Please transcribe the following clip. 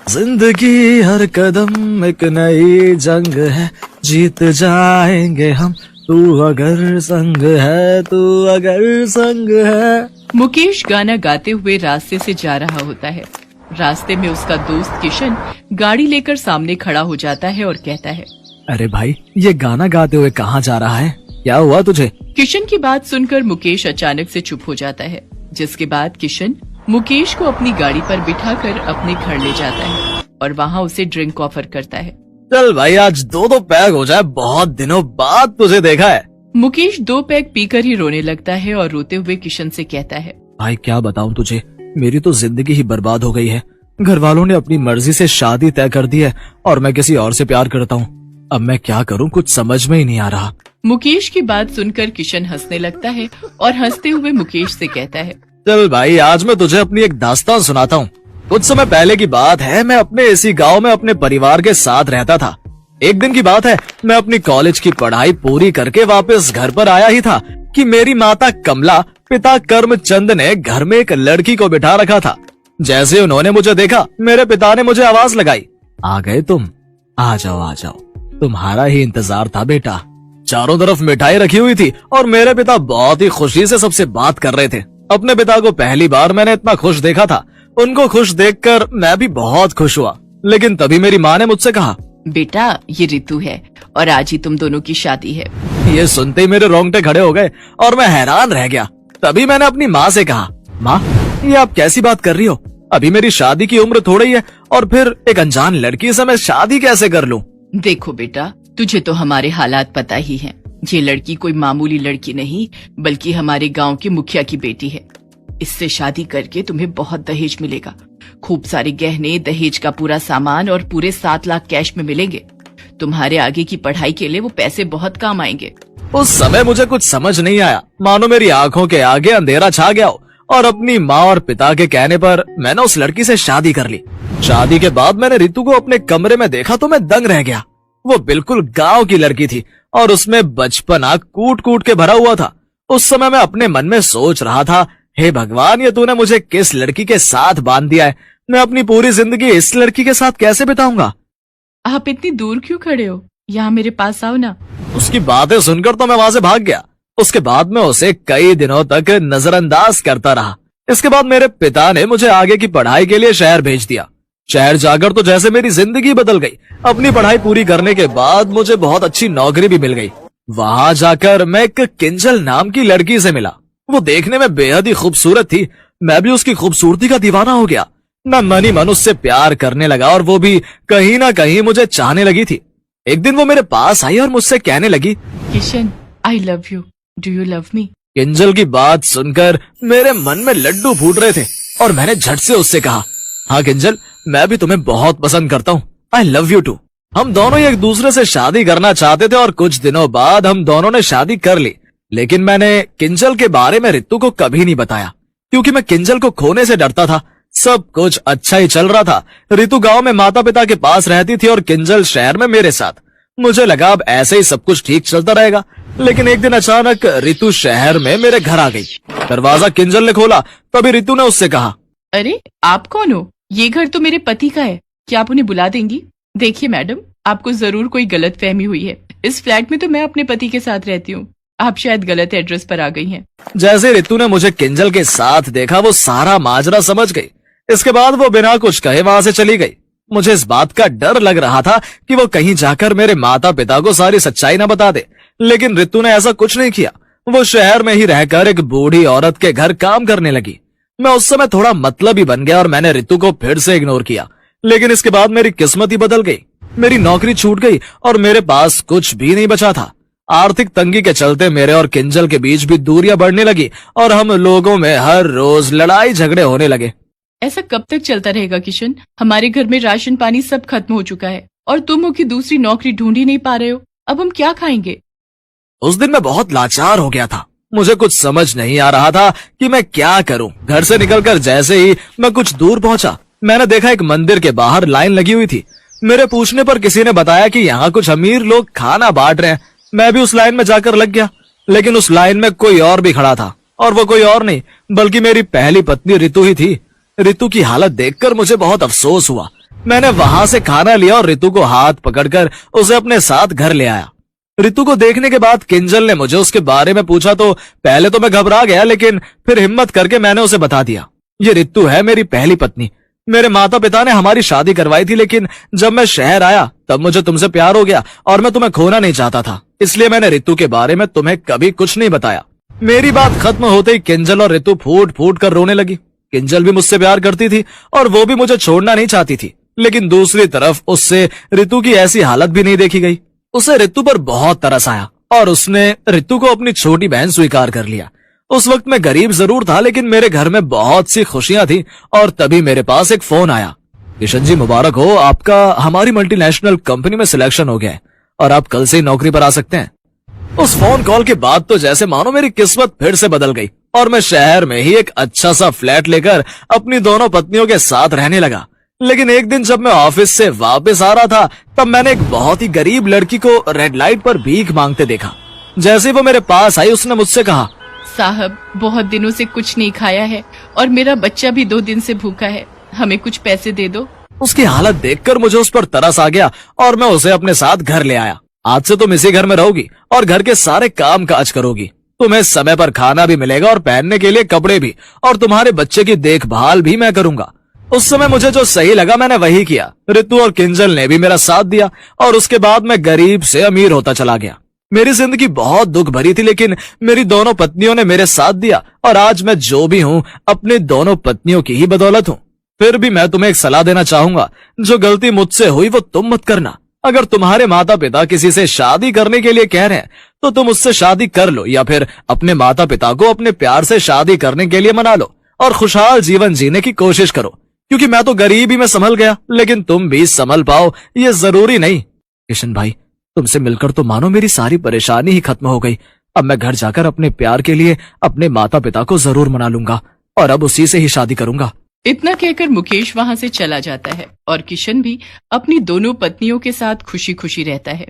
जिंदगी हर कदम एक नई जंग है, जीत जाएंगे हम, तू अगर संग है, तू अगर संग है। मुकेश गाना गाते हुए रास्ते से जा रहा होता है। रास्ते में उसका दोस्त किशन गाड़ी लेकर सामने खड़ा हो जाता है और कहता है, अरे भाई, ये गाना गाते हुए कहाँ जा रहा है? क्या हुआ तुझे? किशन की बात सुनकर मुकेश अचानक से चुप हो जाता है, जिसके बाद किशन मुकेश को अपनी गाड़ी पर बिठाकर अपने घर ले जाता है और वहाँ उसे ड्रिंक ऑफर करता है। चल भाई, आज दो पैग हो जाए, बहुत दिनों बाद तुझे देखा है। मुकेश 2 पैग पीकर ही रोने लगता है और रोते हुए किशन से कहता है, भाई क्या बताऊं तुझे, मेरी तो जिंदगी ही बर्बाद हो गई है। घर वालों ने अपनी मर्जी से शादी तय कर दी है और मैं किसी और से प्यार करता हूँ। अब मैं क्या करूँ, कुछ समझ में ही नहीं आ रहा। मुकेश की बात सुनकर किशन हंसने लगता है और हंसते हुए मुकेश से कहता है, चल भाई, आज मैं तुझे अपनी एक दास्तान सुनाता हूँ। कुछ समय पहले की बात है, मैं अपने इसी गांव में अपने परिवार के साथ रहता था। एक दिन की बात है, मैं अपनी कॉलेज की पढ़ाई पूरी करके वापस घर पर आया ही था कि मेरी माता कमला, पिता कर्मचंद ने घर में एक लड़की को बिठा रखा था। जैसे उन्होंने मुझे देखा, मेरे पिता ने मुझे आवाज लगाई, आ गए तुम, आ जाओ आ जाओ, तुम्हारा ही इंतजार था बेटा। चारों तरफ मिठाई रखी हुई थी और मेरे पिता बहुत ही खुशी से सबसे बात कर रहे थे। अपने पिता को पहली बार मैंने इतना खुश देखा था। उनको खुश देखकर मैं भी बहुत खुश हुआ। लेकिन तभी मेरी माँ ने मुझसे कहा, बेटा ये ऋतु है और आज ही तुम दोनों की शादी है। ये सुनते ही मेरे रोंगटे खड़े हो गए और मैं हैरान रह गया। तभी मैंने अपनी माँ से कहा, माँ ये आप कैसी बात कर रही हो? अभी मेरी शादी की उम्र थोड़ी है और फिर एक अनजान लड़की से मैं शादी कैसे कर लूँ? देखो बेटा, तुझे तो हमारे हालात पता ही हैं। ये लड़की कोई मामूली लड़की नहीं, बल्कि हमारे गांव के मुखिया की बेटी है। इससे शादी करके तुम्हें बहुत दहेज मिलेगा। खूब सारे गहने, दहेज का पूरा सामान और पूरे 7 लाख कैश में मिलेंगे। तुम्हारे आगे की पढ़ाई के लिए वो पैसे बहुत काम आएंगे। उस समय मुझे कुछ समझ नहीं आया, मानो मेरी आंखों के आगे अंधेरा छा गया हो। और अपनी माँ और पिता के कहने पर मैंने उस लड़की से शादी कर ली। शादी के बाद मैंने ऋतु को अपने कमरे में देखा तो मैं दंग रह गया। वो बिल्कुल गांव की लड़की थी और उसमें बचपना कूट कूट के भरा हुआ था। उस समय मैं अपने मन में सोच रहा था, हे भगवान, ये तूने मुझे किस लड़की के साथ बांध दिया है? मैं अपनी पूरी जिंदगी इस लड़की के साथ कैसे बिताऊंगा? आप इतनी दूर क्यों खड़े हो? यहाँ मेरे पास आओ ना। उसकी बातें सुनकर तो मैं वहां से भाग गया। उसके बाद मैं उसे कई दिनों तक नजरअंदाज करता रहा। इसके बाद मेरे पिता ने मुझे आगे की पढ़ाई के लिए शहर भेज दिया। शहर जाकर तो जैसे मेरी जिंदगी बदल गई। अपनी पढ़ाई पूरी करने के बाद मुझे बहुत अच्छी नौकरी भी मिल गई। वहां जाकर मैं एक किंजल नाम की लड़की से मिला। वो देखने में बेहद ही खूबसूरत थी। मैं भी उसकी खूबसूरती का दीवाना हो गया। मैं मन ही मन उससे प्यार करने लगा और वो भी कहीं ना कहीं मुझे चाहने लगी थी। एक दिन वो मेरे पास आई और मुझसे कहने लगी, Kishan, I love you, do you love me? Kinjal की बात सुनकर मेरे मन में लड्डू फूट रहे थे और मैंने झट से उससे कहा, हाँ किंजल, मैं भी तुम्हें बहुत पसंद करता हूँ, आई लव यू टू। हम दोनों ही एक दूसरे से शादी करना चाहते थे और कुछ दिनों बाद हम दोनों ने शादी कर ली। लेकिन मैंने किंजल के बारे में ऋतु को कभी नहीं बताया, क्योंकि मैं किंजल को खोने से डरता था। सब कुछ अच्छा ही चल रहा था। ऋतु गांव में माता पिता के पास रहती थी और किंजल शहर में मेरे साथ। मुझे लगा अब ऐसे ही सब कुछ ठीक चलता रहेगा। लेकिन एक दिन अचानक ऋतु शहर में मेरे घर आ गई। दरवाजा किंजल ने खोला, तभी ऋतु ने उससे कहा, अरे आप कौन हो? ये घर तो मेरे पति का है, क्या आप उन्हें बुला देंगी? देखिए मैडम, आपको जरूर कोई गलत फहमी हुई है। इस फ्लैट में तो मैं अपने पति के साथ रहती हूँ। आप शायद गलत एड्रेस पर आ गई हैं। जैसे ऋतु ने मुझे किंजल के साथ देखा, वो सारा माजरा समझ गई। इसके बाद वो बिना कुछ कहे वहां से चली गई। मुझे इस बात का डर लग रहा था कि वो कहीं जाकर मेरे माता पिता को सारी सच्चाई न बता दे। लेकिन ऋतु ने ऐसा कुछ नहीं किया। वो शहर में ही रहकर एक बूढ़ी औरत के घर काम करने लगी। मैं उस समय थोड़ा मतलबी बन गया और मैंने ऋतु को फिर से इग्नोर किया। लेकिन इसके बाद मेरी किस्मत ही बदल गई। मेरी नौकरी छूट गई और मेरे पास कुछ भी नहीं बचा था। आर्थिक तंगी के चलते मेरे और किंजल के बीच भी दूरियां बढ़ने लगी और हम लोगों में हर रोज लड़ाई झगड़े होने लगे। ऐसा कब तक चलता रहेगा किशन? हमारे घर में राशन पानी सब खत्म हो चुका है और तुम हो कि दूसरी नौकरी ढूंढ ही नहीं पा रहे हो। अब हम क्या खाएंगे? उस दिन मैं बहुत लाचार हो गया था। मुझे कुछ समझ नहीं आ रहा था कि मैं क्या करूं। घर से निकलकर जैसे ही मैं कुछ दूर पहुंचा, मैंने देखा एक मंदिर के बाहर लाइन लगी हुई थी। मेरे पूछने पर किसी ने बताया कि यहाँ कुछ अमीर लोग खाना बांट रहे हैं। मैं भी उस लाइन में जाकर लग गया। लेकिन उस लाइन में कोई और भी खड़ा था और वो कोई और नहीं बल्कि मेरी पहली पत्नी ऋतु ही थी। ऋतु की हालत देखकर मुझे बहुत अफसोस हुआ। मैंने वहां से खाना लिया और रितु को हाथ पकड़कर उसे अपने साथ घर ले आया। रितु को देखने के बाद किंजल ने मुझे उसके बारे में पूछा तो पहले तो मैं घबरा गया, लेकिन फिर हिम्मत करके मैंने उसे बता दिया। ये रितु है मेरी पहली पत्नी। मेरे माता पिता ने हमारी शादी करवाई थी, लेकिन जब मैं शहर आया तब मुझे तुमसे प्यार हो गया और मैं तुम्हें खोना नहीं चाहता था, इसलिए मैंने रितु के बारे में तुम्हें कभी कुछ नहीं बताया। मेरी बात खत्म होते ही किंजल और रितु फूट फूट कर रोने लगी। किंजल भी मुझसे प्यार करती थी और वो भी मुझे छोड़ना नहीं चाहती थी, लेकिन दूसरी तरफ उससे रितु की ऐसी हालत भी नहीं देखी गई। उसे रितु पर बहुत तरस आया और उसने रितु को अपनी छोटी बहन स्वीकार कर लिया। उस वक्त मैं गरीब जरूर था, लेकिन मेरे घर में बहुत सी खुशियां थी और तभी मेरे पास एक फोन आया। किशन जी मुबारक हो, आपका हमारी मल्टीनेशनल कंपनी में सिलेक्शन हो गया है और आप कल से ही नौकरी पर आ सकते हैं। उस फोन कॉल के बाद तो जैसे मानो मेरी किस्मत फिर से बदल गई और मैं शहर में ही एक अच्छा सा फ्लैट लेकर अपनी दोनों पत्नियों के साथ रहने लगा। लेकिन एक दिन जब मैं ऑफिस से वापस आ रहा था तब मैंने एक बहुत ही गरीब लड़की को रेड लाइट पर भीख मांगते देखा। जैसे ही वो मेरे पास आई उसने मुझसे कहा, साहब बहुत दिनों से कुछ नहीं खाया है और मेरा बच्चा भी 2 दिन से भूखा है, हमें कुछ पैसे दे दो। उसकी हालत देखकर मुझे उस पर तरस आ गया और मैं उसे अपने साथ घर ले आया। आज से तुम इसी घर में रहोगी और घर के सारे काम काज करोगी। तुम्हें समय पर खाना भी मिलेगा और पहनने के लिए कपड़े भी, और तुम्हारे बच्चे की देखभाल भी मैं करूंगा। उस समय मुझे जो सही लगा मैंने वही किया। रितु और किंजल ने भी मेरा साथ दिया और उसके बाद मैं गरीब से अमीर होता चला गया। मेरी जिंदगी बहुत दुख भरी थी, लेकिन मेरी दोनों पत्नियों ने मेरे साथ दिया और आज मैं जो भी हूँ अपनी दोनों पत्नियों की ही बदौलत हूँ। फिर भी मैं तुम्हें एक सलाह देना चाहूंगा, जो गलती मुझसे हुई वो तुम मत करना। अगर तुम्हारे माता पिता किसी से शादी करने के लिए कह रहे हैं तो तुम उससे शादी कर लो, या फिर अपने माता पिता को अपने प्यार से शादी करने के लिए मना लो और खुशहाल जीवन जीने की कोशिश करो। क्योंकि मैं तो गरीबी में संभल गया, लेकिन तुम भी संभल पाओ ये जरूरी नहीं। किशन भाई, तुमसे मिलकर तो मानो मेरी सारी परेशानी ही खत्म हो गई। अब मैं घर जाकर अपने प्यार के लिए अपने माता पिता को जरूर मना लूंगा और अब उसी से ही शादी करूंगा। इतना कहकर मुकेश वहां से चला जाता है और किशन भी अपनी दोनों पत्नियों के साथ खुशी खुशी रहता है।